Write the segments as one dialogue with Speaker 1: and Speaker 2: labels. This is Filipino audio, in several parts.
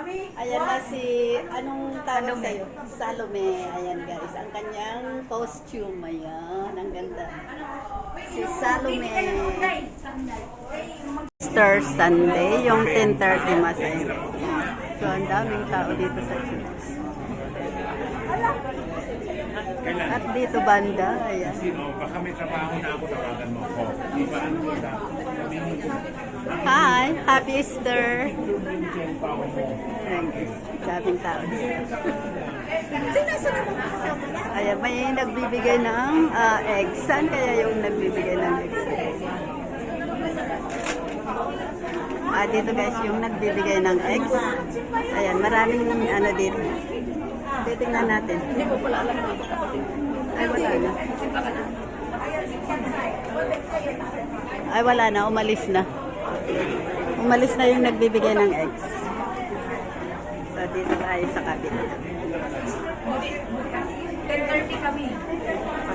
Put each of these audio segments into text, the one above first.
Speaker 1: Ayan na si, anong tawag sa'yo? Salome. Ayan guys, ang kanyang costume. Ayan, ang ganda. Si Salome. Easter Sunday, yung 10:30 mas. Ayan. So, ang daming tao dito sa church. At dito banda, ayan.
Speaker 2: Baka may trabaho na ako, tawagan mo ako. Diba ano kita?
Speaker 1: Hi! Happy Easter! Ayan, daming tao dito. Ayan, may nagbibigay ng eggs. Saan kaya yung nagbibigay ng eggs? Dito guys, yung nagbibigay ng eggs. Ayan, maraming ano dito. Titingnan natin. Hindi ko pala alam mga kapatid. Ay, wala na. Ay, wala na. Umalis na. Umalis na yung nagbibigay ng eggs. So, dito tayo sa kabila.
Speaker 3: 10:30 kami.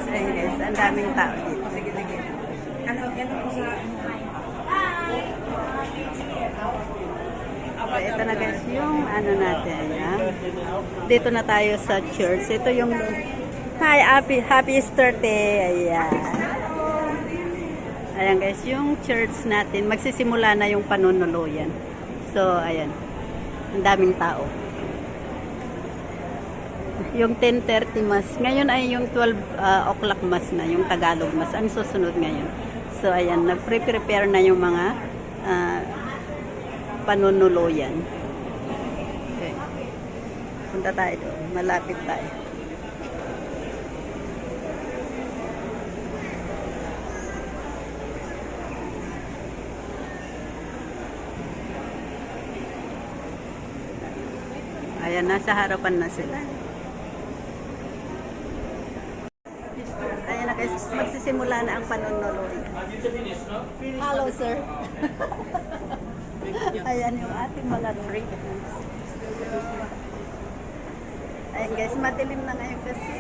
Speaker 1: Ayan guys, ang daming tao dito.
Speaker 3: Sige. Ano po sa...
Speaker 1: So, ito na guys yung ano natin. Ayan. Dito na tayo sa church. Ito yung hi, happy Easter day. Ayan. Ayan guys, yung church natin. Magsisimula na yung panunuluyan. So, ayan. Ang daming tao. Yung 10:30 mas. Ngayon ay yung 12 o'clock mas na. Yung Tagalog mas. Ang susunod ngayon. So, ayan. Nag-prepare na yung mga panunuluyan. Okay. Punta tayo doon. Malapit tayo. Ayan, nasa harapan na sila. Ayan na guys, magsisimula na ang panunuluyan. Hello, sir. Ayan yung ating mga drinks. Ayan guys, madilim na ngayon kasi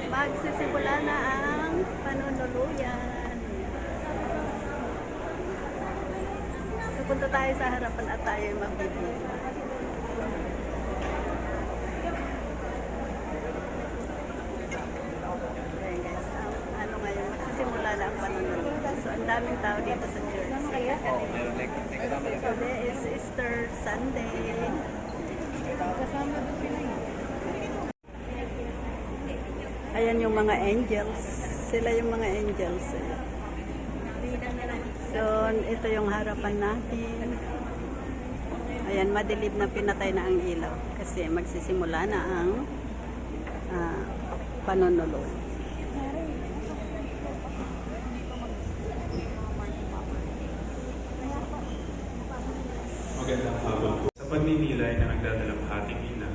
Speaker 1: magsisimula na ang panunuluyan. So, punta tayo sa harapan at tayo mabibili. Ayan guys, ano ngayon, magsisimula na ang panunuluyan. So, ang daming tao dito sa church. Today is Easter Sunday. Ayan yung mga angels. Sila yung mga angels. So, ito yung harapan natin. Ayan, madilim na, pinatay na ang ilaw. Kasi magsisimula na ang panunuluyan.
Speaker 2: Magandang hapon po. Sa pagninilay na nagdadalang hating ina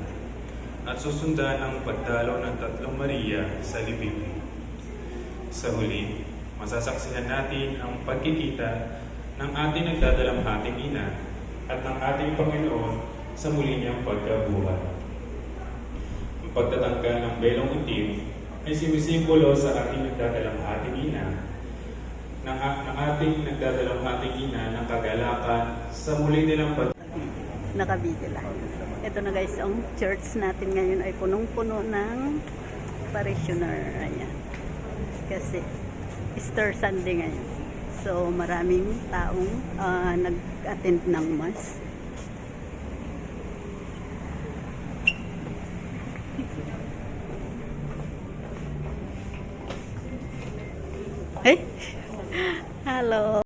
Speaker 2: at susundan ang pagdalaw ng tatlong Maria sa libing. Sa huli, masasaksihan natin ang pagkikita ng ating nagdadalang hating ina at ng ating Panginoon sa muli niyang pagkabuhay. Ang pagtatanggal ng belong itim ay sumisimbolo sa ating nagdadalang hating ina ng ating nagdadalang hating ina ng kagalakan sa muli nilang
Speaker 1: Nakabigil lang. Ito na guys, ang church natin ngayon ay punong-puno ng parishioner. Ayan. Kasi Easter Sunday ngayon. So maraming taong nag-attend ng mass. Hey! Hello!